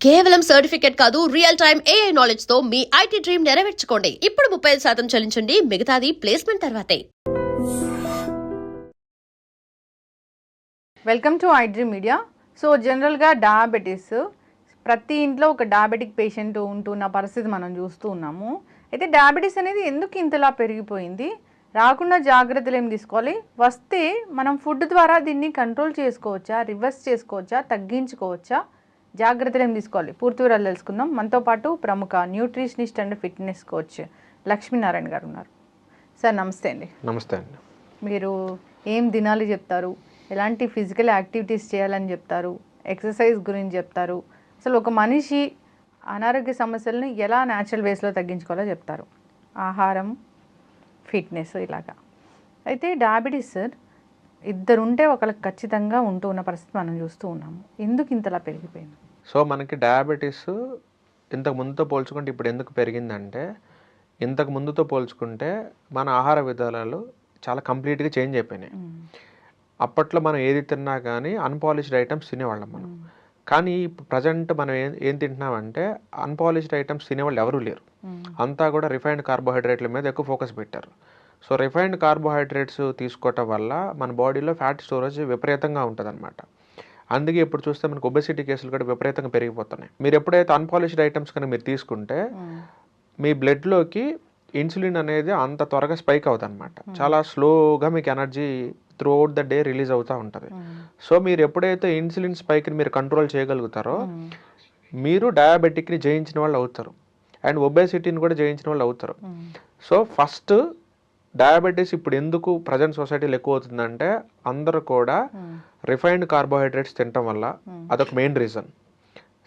కేవలం సర్టిఫికేట్ కాదు, real time AI knowledge తో మీ IT డ్రీమ్ నెరవేర్చుకోండి. ఇప్పుడు 35% చెల్లించండి, మిగతాది ప్లేస్మెంట్ తర్వాతే. Welcome to iDream media. So జనరల్గా డయాబెటీస్ ప్రతి ఇంట్లో ఒక డయాబెటిక్ పేషెంట్ ఉంటున్న పరిస్థితి మనం చూస్తూ ఉన్నాము. అయితే డయాబెటీస్ అనేది ఎందుకు ఇంతలా పెరిగిపోయింది, రాకుండా జాగ్రత్తలు ఏం తీసుకోవాలి, వస్తే మనం ఫుడ్ ద్వారా దీన్ని కంట్రోల్ చేసుకోవచ్చా, రివర్స్ చేసుకోవచ్చా, తగ్గించుకోవచ్చా, జాగ్రత్తలు ఏం తీసుకోవాలి, పూర్తి వివరాలు తెలుసుకుందాం. మనతో పాటు ప్రముఖ nutritionist and fitness coach Lakshminarayana గారు ఉన్నారు. సార్ నమస్తే అండి. నమస్తే అండి. మీరు ఏం తినాలి చెప్తారు, ఎలాంటి ఫిజికల్ యాక్టివిటీస్ చేయాలని చెప్తారు, ఎక్సర్సైజ్ గురించి చెప్తారు, అసలు ఒక మనిషి అనారోగ్య సమస్యలను ఎలా న్యాచురల్ వేస్లో తగ్గించుకోవాలో చెప్తారు, ఆహారం, ఫిట్నెస్ ఇలాగా. అయితే డయాబెటీస్ సార్ ఇద్దరు ఉంటే ఒకరికి ఖచ్చితంగా ఉంటూ ఉన్న పరిస్థితి మనం చూస్తూ ఉన్నాము. ఎందుకు ఇంతలా పెరిగిపోయింది? సో మనకి డయాబెటీస్ ఇంతకు ముందుతో పోల్చుకుంటే ఇప్పుడు ఎందుకు పెరిగిందంటే, ఇంతకు ముందుతో పోల్చుకుంటే మన ఆహార విధానాలు చాలా కంప్లీట్గా చేంజ్ అయిపోయినాయి. అప్పట్లో మనం ఏది తిన్నా కానీ అన్పాలిష్డ్ ఐటమ్స్ తినేవాళ్ళం మనం. కానీ ఇప్పుడు ప్రజెంట్ మనం ఏం తింటున్నామంటే అన్పాలిష్డ్ ఐటమ్స్ తినేవాళ్ళు ఎవరూ లేరు. అంతా కూడా రిఫైన్డ్ కార్బోహైడ్రేట్ల మీద ఎక్కువ ఫోకస్ పెట్టారు. సో రిఫైన్డ్ కార్బోహైడ్రేట్స్ తీసుకోవటం వల్ల మన బాడీలో ఫ్యాట్ స్టోరేజ్ విపరీతంగా ఉంటుంది అనమాట. అందుకే ఇప్పుడు చూస్తే మనకు ఒబెసిటీ కేసులు కూడా విపరీతంగా పెరిగిపోతున్నాయి. మీరు ఎప్పుడైతే అన్పాలిష్డ్ ఐటమ్స్ కనుక మీరు తీసుకుంటే మీ బ్లడ్లోకి ఇన్సులిన్ అనేది అంత త్వరగా స్పైక్ అవుతుంది అనమాట. చాలా స్లోగా మీకు energy through out the day release అవుతూ ఉంటుంది. సో మీరు ఎప్పుడైతే ఇన్సులిన్ స్పైక్ని మీరు కంట్రోల్ చేయగలుగుతారో మీరు డయాబెటిక్ని జయించిన వాళ్ళు అవుతారు, అండ్ ఒబేసిటీని కూడా జయించిన వాళ్ళు అవుతారు. సో ఫస్ట్ డయాబెటీస్ ఇప్పుడు ఎందుకు ప్రజెంట్ సొసైటీలో ఎక్కువ అవుతుందంటే అందరూ కూడా రిఫైన్డ్ కార్బోహైడ్రేట్స్ తినటం వల్ల, అదొక మెయిన్ రీజన్.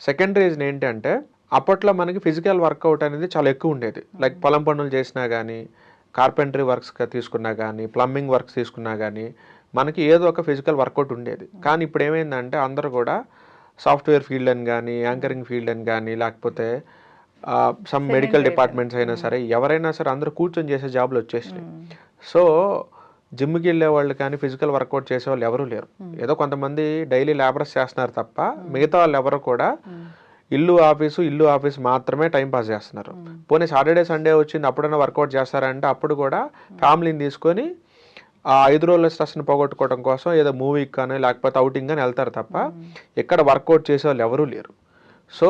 సెకండ్ రీజన్ ఏంటంటే అప్పట్లో మనకి ఫిజికల్ వర్కౌట్ అనేది చాలా ఎక్కువ ఉండేది. లైక్ పొలం పనులు చేసినా కానీ, కార్పెంటరీ వర్క్స్ తీసుకున్నా కానీ, ప్లంబింగ్ వర్క్స్ తీసుకున్నా కానీ మనకి ఏదో ఒక ఫిజికల్ వర్కౌట్ ఉండేది. కానీ ఇప్పుడు ఏమైందంటే అందరూ కూడా సాఫ్ట్వేర్ ఫీల్డ్ అని కానీ, యాంకరింగ్ ఫీల్డ్ అని కానీ, లేకపోతే సమ్ మెడికల్ డిపార్ట్మెంట్స్ అయినా సరే, ఎవరైనా సరే అందరూ కూర్చొని చేసే జాబ్లు వచ్చేసినాయి. సో జిమ్కి వెళ్ళే వాళ్ళు కానీ, ఫిజికల్ వర్కౌట్ చేసే వాళ్ళు ఎవరూ లేరు. ఏదో కొంతమంది డైలీ లేబరర్స్ చేస్తున్నారు తప్ప మిగతా వాళ్ళు ఎవరు కూడా ఇల్లు ఆఫీసు మాత్రమే టైం పాస్ చేస్తున్నారు. పోనీ సాటర్డే సండే వచ్చింది అప్పుడైనా వర్కౌట్ చేస్తారంటే అప్పుడు కూడా ఫ్యామిలీని తీసుకొని ఆ 5 రోజుల స్ట్రెస్ని పోగొట్టుకోవడం కోసం ఏదో మూవీకి కానీ లేకపోతే అవుటింగ్ కానీ వెళ్తారు తప్ప ఇక్కడ వర్కౌట్ చేసే వాళ్ళు ఎవరూ లేరు. సో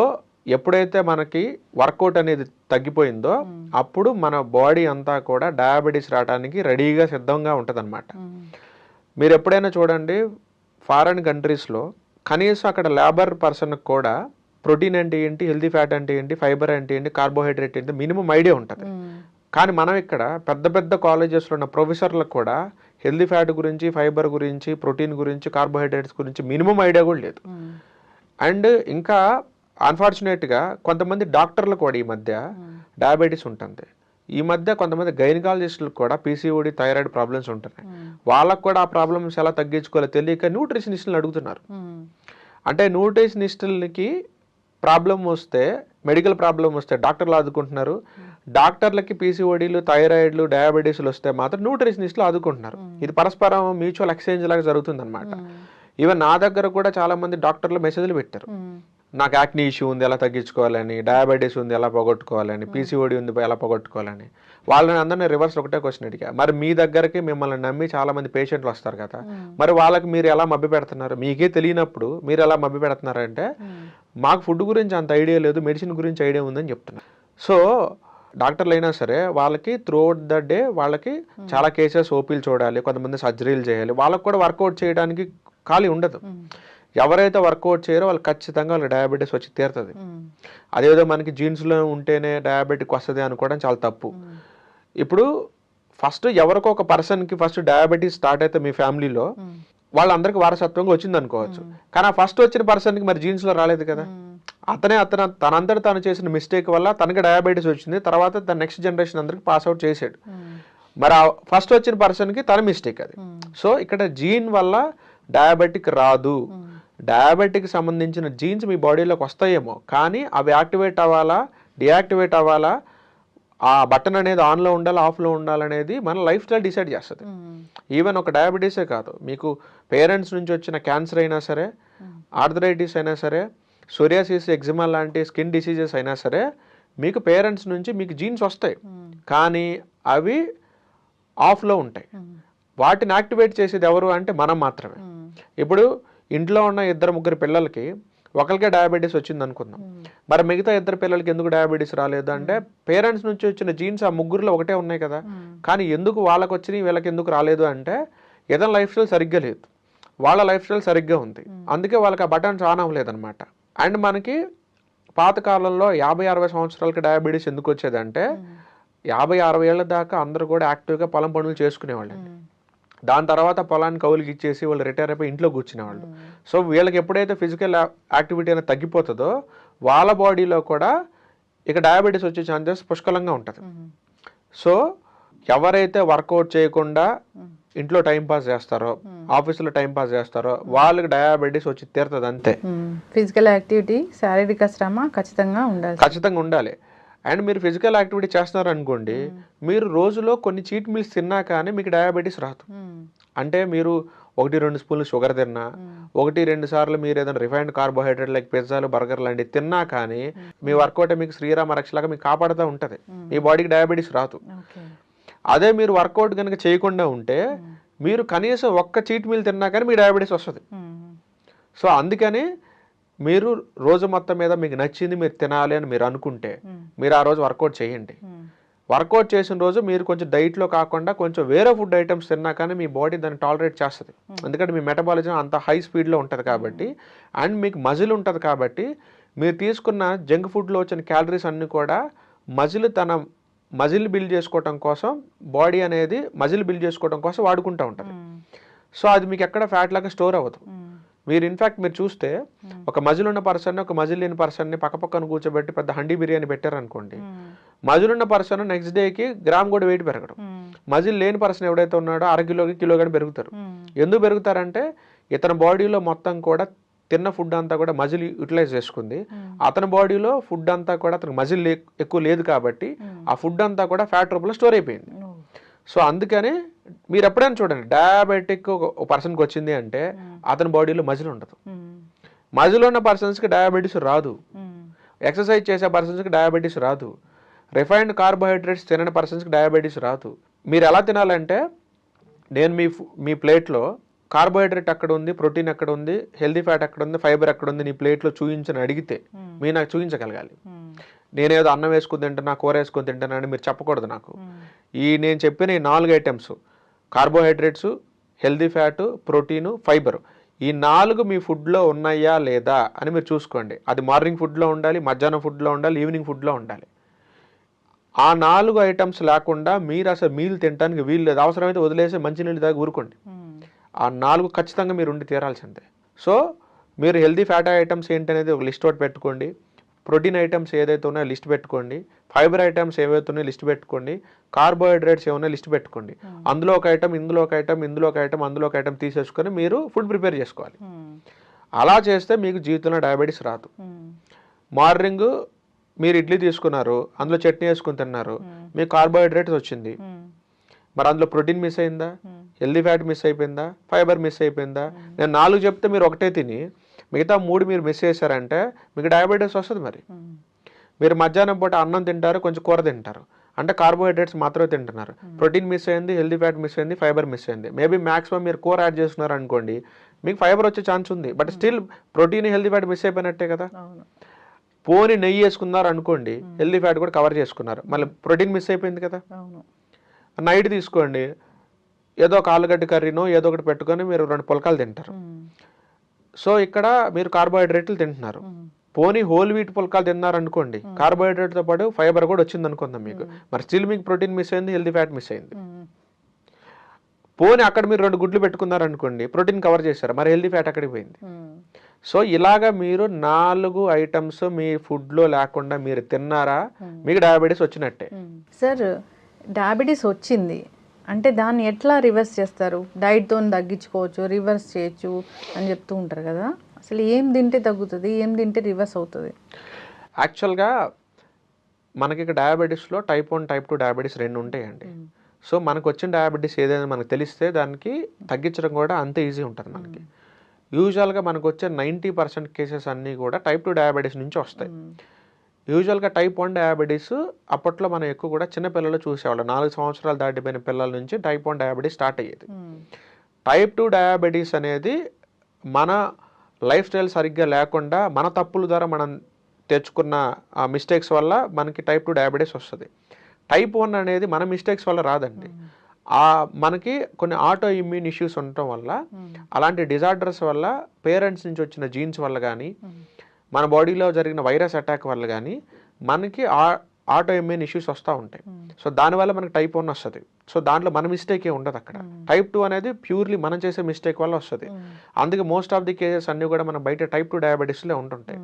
ఎప్పుడైతే మనకి వర్కౌట్ అనేది తగ్గిపోయిందో అప్పుడు మన బాడీ అంతా కూడా డయాబెటీస్ రావడానికి రెడీగా సిద్ధంగా ఉంటుంది అనమాట. మీరు ఎప్పుడైనా చూడండి, ఫారెన్ కంట్రీస్లో కనీసం అక్కడ లేబర్ పర్సన్కి కూడా ప్రోటీన్ అంటే ఏంటి, హెల్తీ ఫ్యాట్ అంటే ఏంటి, ఫైబర్ అంటే ఏంటి, కార్బోహైడ్రేట్ ఏంటి మినిమం ఐడియా ఉంటుంది. కానీ మనం ఇక్కడ పెద్ద పెద్ద కాలేజెస్లో ఉన్న ప్రొఫెసర్లకు కూడా హెల్తీ ఫ్యాట్ గురించి, ఫైబర్ గురించి, ప్రోటీన్ గురించి, కార్బోహైడ్రేట్స్ గురించి మినిమం ఐడియా కూడా లేదు. అండ్ ఇంకా అన్ఫార్చునేట్గా కొంతమంది డాక్టర్లు కూడా ఈ మధ్య డయాబెటీస్ ఉంటుంది. ఈ మధ్య కొంతమంది గైనకాలజిస్టులకు కూడా PCOD, థైరాయిడ్ ప్రాబ్లమ్స్ ఉంటున్నాయి. వాళ్ళకు కూడా ఆ ప్రాబ్లమ్స్ ఎలా తగ్గించుకోవాలో తెలియక న్యూట్రిషనిస్టులను అడుగుతున్నారు. అంటే న్యూట్రిషనిస్టులకి ప్రాబ్లం వస్తే, మెడికల్ ప్రాబ్లం వస్తే డాక్టర్లు ఆదుకుంటున్నారు. డాక్టర్లకి PCODలు, థైరాయిడ్లు, డయాబెటీస్లు వస్తే మాత్రం న్యూట్రిషనిస్టులు ఆదుకుంటున్నారు. ఇది పరస్పరం మ్యూచువల్ ఎక్స్చేంజ్ లాగా జరుగుతుంది అనమాట. ఈవెన్ నా దగ్గర కూడా చాలా మంది డాక్టర్లు మెసేజ్లు పెట్టారు, నాకు యాక్నీ ఇష్యూ ఉంది ఎలా తగ్గించుకోవాలని, డయాబెటీస్ ఉంది ఎలా పోగొట్టుకోవాలని, PCOD ఉంది ఎలా పోగొట్టుకోవాలని. వాళ్ళని అందరినీ రివర్స్ ఒకటే క్వశ్చన్ అడిగా, మరి మీ దగ్గరికి మిమ్మల్ని నమ్మి చాలా మంది పేషెంట్లు వస్తారు కదా, మరి వాళ్ళకి మీరు ఎలా మభ్య పెడుతున్నారు? మీకే తెలియనప్పుడు మీరు ఎలా మభ్య పెడుతున్నారంటే మాకు ఫుడ్ గురించి అంత ఐడియా లేదు, మెడిసిన్ గురించి ఐడియా ఉందని చెప్తున్నారు. సో డాక్టర్లు అయినా సరే వాళ్ళకి త్రూ అవుట్ ద డే వాళ్ళకి చాలా కేసెస్ ఓపీలు చూడాలి, కొంతమంది సర్జరీలు చేయాలి, వాళ్ళకి కూడా వర్కౌట్ చేయడానికి ఖాళీ ఉండదు. ఎవరైతే వర్కౌట్ చేయరో వాళ్ళు ఖచ్చితంగా వాళ్ళకి డయాబెటీస్ వచ్చి తీరుతుంది. అదేదో మనకి జీన్స్లో ఉంటేనే డయాబెటిక్ వస్తుంది అనుకోవడం చాలా తప్పు. ఇప్పుడు ఫస్ట్ ఎవరికో ఒక పర్సన్కి ఫస్ట్ డయాబెటీస్ స్టార్ట్ అయితే మీ ఫ్యామిలీలో వాళ్ళందరికీ వారసత్వంగా వచ్చింది అనుకోవచ్చు. కానీ ఆ ఫస్ట్ వచ్చిన పర్సన్కి మరి జీన్స్లో రాలేదు కదా. తనంతట తను చేసిన మిస్టేక్ వల్ల తనకి డయాబెటీస్ వచ్చింది. తర్వాత తన నెక్స్ట్ జనరేషన్ అందరికి పాస్ అవుట్ చేసాడు. మరి ఆ ఫస్ట్ వచ్చిన పర్సన్కి తన మిస్టేక్ అది. సో ఇక్కడ జీన్ వల్ల డయాబెటిక్ రాదు. డయాబెటిక్ సంబంధించిన జీన్స్ మీ బాడీలోకి వస్తాయేమో, కానీ అవి యాక్టివేట్ అవ్వాలా, డియాక్టివేట్ అవ్వాలా, ఆ బటన్ అనేది ఆన్లో ఉండాలి, ఆఫ్లో ఉండాలనేది మన లైఫ్ స్టైల్ డిసైడ్ చేస్తుంది. ఈవెన్ ఒక డయాబెటీసే కాదు, మీకు పేరెంట్స్ నుంచి వచ్చిన క్యాన్సర్ అయినా సరే, ఆర్థరైటిస్ అయినా సరే, సోరియాసిస్, ఎగ్జిమా లాంటి స్కిన్ డిసీజెస్ అయినా సరే మీకు పేరెంట్స్ నుంచి మీకు జీన్స్ వస్తాయి, కానీ అవి ఆఫ్లో ఉంటాయి. వాటిని యాక్టివేట్ చేసేది ఎవరు అంటే మనం మాత్రమే. ఇప్పుడు ఇంట్లో ఉన్న 2-3 పిల్లలకి ఒకరికే డయాబెటీస్ వచ్చింది అనుకుందాం, మరి మిగతా 2 పిల్లలకి ఎందుకు డయాబెటీస్ రాలేదు అంటే పేరెంట్స్ నుంచి వచ్చిన జీన్స్ ఆ ముగ్గురులో ఒకటే ఉన్నాయి కదా. కానీ ఎందుకు వాళ్ళకి వచ్చినాయి వీళ్ళకి ఎందుకు రాలేదు అంటే ఏదైనా లైఫ్ స్టైల్ సరిగ్గా లేదు, వాళ్ళ లైఫ్ స్టైల్ సరిగ్గా ఉంది, అందుకే వాళ్ళకి ఆ బటన్స్ ఆన్ అవ్వలేదన్నమాట. అండ్ మనకి పాతకాలంలో 50-60 సంవత్సరాలకి డయాబెటీస్ ఎందుకు వచ్చేదంటే 50-60 ఏళ్ళ దాకా అందరూ కూడా యాక్టివ్గా పొలం పనులు చేసుకునేవాళ్ళు. దాని తర్వాత పొలాన్ని కౌలుకి ఇచ్చేసి వాళ్ళు రిటైర్ అయిపోయి ఇంట్లో కూర్చునేవాళ్ళు. సో వీళ్ళకి ఎప్పుడైతే ఫిజికల్ యాక్టివిటీ అనేది తగ్గిపోతుందో వాళ్ళ బాడీలో కూడా ఇక డయాబెటీస్ వచ్చే ఛాన్సెస్ పుష్కలంగా ఉంటుంది. సో ఎవరైతే వర్కౌట్ చేయకుండా ఇంట్లో టైంపాస్ చేస్తారో, ఆఫీసులో టైంపాస్ చేస్తారో వాళ్ళకి డయాబెటీస్ వచ్చి తీరుతుంది అంతే. ఫిజికల్ యాక్టివిటీ, శారీరక శ్రమ ఖచ్చితంగా ఉండాలి. అండ్ మీరు ఫిజికల్ యాక్టివిటీ చేస్తున్నారు అనుకోండి, మీరు రోజులో కొన్ని చీట్ మీల్స్ తిన్నా కానీ మీకు డయాబెటీస్ రాదు. అంటే మీరు 1-2 స్పూన్లు షుగర్ తిన్నా, 1-2 సార్లు మీరు ఏదైనా రిఫైన్డ్ కార్బోహైడ్రేట్ లైక్ పిజ్జాలు, బర్గర్ లాంటివి తిన్నా కానీ మీ వర్కౌట్ మీకు శ్రీరామ రక్షలాగా మీకు కాపాడుతూ ఉంటుంది, మీ బాడీకి డయాబెటీస్ రాదు. అదే మీరు వర్కౌట్ కనుక చేయకుండా ఉంటే మీరు కనీసం ఒక్క చీట్ మీల్ తిన్నా కానీ మీ డయాబెటీస్ వస్తుంది. సో అందుకని మీరు రోజు మొత్తం మీద మీకు నచ్చింది మీరు తినాలి అని మీరు అనుకుంటే మీరు ఆ రోజు వర్కౌట్ చేయండి. వర్కౌట్ చేసిన రోజు మీరు కొంచెం డైట్లో కాకుండా కొంచెం వేరే ఫుడ్ ఐటమ్స్ తిన్నా కానీ మీ బాడీ దాన్ని టాలరేట్ చేస్తుంది, ఎందుకంటే మీ మెటబాలిజం అంత హై స్పీడ్లో ఉంటుంది కాబట్టి. అండ్ మీకు మజిల్ ఉంటుంది కాబట్టి మీరు తీసుకున్న జంక్ ఫుడ్లో వచ్చిన క్యాలరీస్ అన్నీ కూడా మజిల్ బిల్డ్ చేసుకోవటం కోసం, బాడీ అనేది మజిల్ బిల్డ్ చేసుకోవడం కోసం వాడుకుంటూ ఉంటుంది. సో అది మీకు ఎక్కడ ఫ్యాట్ లాగా స్టోర్ అవ్వదు. మీరు ఇన్ఫ్యాక్ట్ మీరు చూస్తే ఒక మజిల్ ఉన్న పర్సన్, ఒక మజిల్ లేని పర్సన్ని పక్కపక్కన కూర్చోబెట్టి పెద్ద హండీ బిర్యానీ పెట్టారనుకోండి, మజిల్ ఉన్న పర్సన్ నెక్స్ట్ డేకి గ్రామ్ కూడా వెయిట్ పెరగడం, మజిల్ లేని పర్సన్ ఎవడైతే ఉన్నాడో 1/2 కిలో కానీ పెరుగుతారు. ఎందుకు పెరుగుతారంటే ఇతని బాడీలో మొత్తం కూడా తిన్న ఫుడ్ అంతా కూడా మజిల్ యూటిలైజ్ చేసుకుంది, అతని బాడీలో ఫుడ్ అంతా కూడా అతనికి మజిల్ ఎక్కువ లేదు కాబట్టి ఆ ఫుడ్ అంతా కూడా ఫ్యాట్ రూపంలో స్టోర్ అయిపోయింది. సో అందుకని మీరు ఎప్పుడైనా చూడండి, డయాబెటిక్ ఒక పర్సన్కి వచ్చింది అంటే అతని బాడీలో మజిల్ ఉండదు. మజిల్ ఉన్న పర్సన్స్కి డయాబెటీస్ రాదు, ఎక్సర్సైజ్ చేసే పర్సన్స్కి డయాబెటీస్ రాదు, రిఫైన్డ్ కార్బోహైడ్రేట్స్ తినని పర్సన్స్కి డయాబెటీస్ రాదు. మీరు ఎలా తినాలంటే, నేను మీ ప్లేట్లో కార్బోహైడ్రేట్ ఎక్కడ ఉంది, ప్రోటీన్ ఎక్కడ ఉంది, హెల్దీ ఫ్యాట్ ఎక్కడ ఉంది, ఫైబర్ ఎక్కడ ఉంది నీ ప్లేట్లో చూపించని అడిగితే మీరు నాకు చూపించగలగాలి. నేనేదో అన్నం వేసుకుని తింటున్నా, కూర వేసుకొని తింటున్నానని మీరు చెప్పకూడదు నాకు. నేను చెప్పిన ఈ 4 items, carbohydrates, healthy fat, protein, fibre, ఈ 4 మీ ఫుడ్లో ఉన్నాయా లేదా అని మీరు చూసుకోండి. అది మార్నింగ్ ఫుడ్లో ఉండాలి, మధ్యాహ్నం ఫుడ్లో ఉండాలి, ఈవినింగ్ ఫుడ్లో ఉండాలి. ఆ 4 ఐటమ్స్ లేకుండా మీరు అసలు మీల్ తినడానికి వీలు లేదు. అవసరమైతే వదిలేసి మంచినీళ్ళు దాకా ఊరుకోండి. ఆ 4 ఖచ్చితంగా మీరు ఉండి తీరాల్సిందే. సో మీరు హెల్దీ ఫ్యాట్ ఐటమ్స్ ఏంటనేది ఒక లిస్ట్ ఒకటి పెట్టుకోండి, ప్రోటీన్ ఐటమ్స్ ఏదైతే ఉన్నాయో లిస్ట్ పెట్టుకోండి, ఫైబర్ ఐటమ్స్ ఏవైతే ఉన్నాయో లిస్ట్ పెట్టుకోండి, కార్బోహైడ్రేట్స్ ఏమైనా లిస్ట్ పెట్టుకోండి. అందులో ఒక ఐటమ్, ఇందులో ఒక ఐటమ్, ఇందులో ఒక ఐటమ్, అందులో ఒక ఐటమ్ తీసేసుకొని మీరు ఫుడ్ ప్రిపేర్ చేసుకోవాలి. అలా చేస్తే మీకు జీవితంలో డయాబెటీస్ రాదు. మార్నింగ్ మీరు ఇడ్లీ తీసుకున్నారు, అందులో చట్నీ వేసుకుని తిన్నారు, మీకు కార్బోహైడ్రేట్స్ వచ్చింది, మరి అందులో ప్రోటీన్ మిస్ అయిందా, హెల్దీ ఫ్యాట్ మిస్ అయిపోయిందా, ఫైబర్ మిస్ అయిపోయిందా? నేను 4 చెప్తే మీరు ఒకటే తిని మిగతా 3 మీరు మిస్ చేశారంటే మీకు డయాబెటీస్ వస్తుంది. మరి మీరు మధ్యాహ్నం పూట అన్నం తింటారు, కొంచెం కూర తింటారు, అంటే కార్బోహైడ్రేట్స్ మాత్రమే తింటున్నారు, ప్రోటీన్ మిస్ అయింది, హెల్దీ ఫ్యాట్ మిస్ అయింది, ఫైబర్ మిస్ అయింది. మేబీ మ్యాక్సిమం మీరు కూర యాడ్ చేస్తున్నారు అనుకోండి, మీకు ఫైబర్ వచ్చే ఛాన్స్ ఉంది, but still protein, healthy fat miss అయిపోయినట్టే కదా. పోని నెయ్యి వేసుకున్నారు అనుకోండి, హెల్దీ ఫ్యాట్ కూడా కవర్ చేసుకున్నారు, మళ్ళీ ప్రోటీన్ మిస్ అయిపోయింది కదా. నైట్ తీసుకోండి, ఏదో ఒక ఆలుగడ్డ కర్రీనో ఏదో ఒకటి పెట్టుకొని మీరు 2 పుల్కాలు తింటారు. సో ఇక్కడ మీరు కార్బోహైడ్రేట్లు తింటున్నారు. పోనీ హోల్ వీట్ పుల్కాలు తిన్నారు అనుకోండి, కార్బోహైడ్రేట్తో పాటు ఫైబర్ కూడా వచ్చింది అనుకుందాం మీకు, మరి స్టిల్ మీకు ప్రోటీన్ మిస్ అయింది, హెల్దీ ఫ్యాట్ మిస్ అయింది. పోనీ అక్కడ మీరు 2 గుడ్లు పెట్టుకున్నారు అనుకోండి, ప్రోటీన్ కవర్ చేశారు, మరి హెల్దీ ఫ్యాట్ అక్కడికి పోయింది. సో ఇలాగా మీరు 4 ఐటమ్స్ మీ ఫుడ్లో లేకుండా మీరు తిన్నారా, మీకు డయాబెటీస్ వచ్చినట్టే. సార్, డయాబెటీస్ వచ్చింది అంటే దాన్ని ఎట్లా రివర్స్ చేస్తారు? డైట్తో తగ్గించుకోవచ్చు, రివర్స్ చేయొచ్చు అని చెప్తూ ఉంటారు కదా. అసలు ఏం తింటే తగ్గుతుంది, ఏం తింటే రివర్స్ అవుతుంది? యాక్చువల్గా మనకి ఇక్కడ డయాబెటీస్లో టైప్ 1, టైప్ 2 డయాబెటీస్ 2 ఉంటాయండి. సో మనకు వచ్చిన డయాబెటీస్ ఏదైనా మనకు తెలిస్తే దానికి తగ్గించడం కూడా అంతే ఈజీ ఉంటుంది మనకి. యూజువల్గా మనకు వచ్చే 90% కేసెస్ అన్నీ కూడా టైప్ 2 డయాబెటీస్ నుంచి వస్తాయి. యూజువల్గా టైప్ 1 డయాబెటీస్ అప్పట్లో మనం ఎక్కువ కూడా చిన్నపిల్లలు చూసేవాళ్ళం. 4 సంవత్సరాలు దాటిపోయిన పిల్లల నుంచి టైప్ 1 డయాబెటీస్ స్టార్ట్ అయ్యేది. టైప్ 2 డయాబెటీస్ అనేది మన లైఫ్ స్టైల్ సరిగ్గా లేకుండా మన తప్పుల ద్వారా మనం తెచ్చుకున్న ఆ మిస్టేక్స్ వల్ల మనకి టైప్ 2 డయాబెటీస్ వస్తుంది. టైప్ 1 అనేది మన మిస్టేక్స్ వల్ల రాదండి. మనకి కొన్ని ఆటో ఇమ్యూన్ ఇష్యూస్ ఉండటం వల్ల, అలాంటి డిజార్డర్స్ వల్ల, పేరెంట్స్ నుంచి వచ్చిన జీన్స్ వల్ల కానీ, మన బాడీలో జరిగిన వైరస్ అటాక్ వల్ల కానీ మనకి ఆటో ఇమ్యూన్ ఇష్యూస్ వస్తూ ఉంటాయి. సో దానివల్ల మనకి టైప్ 1 వస్తుంది. సో దాంట్లో మన మిస్టేక్ ఉండదు అక్కడ. టైప్ 2 అనేది ప్యూర్లీ మనం చేసే మిస్టేక్ వల్ల వస్తుంది. అందుకే మోస్ట్ ఆఫ్ ది కేసెస్ అన్నీ కూడా మనం బయట టైప్ 2 డయాబెటీస్లో ఉంటుంటాయి.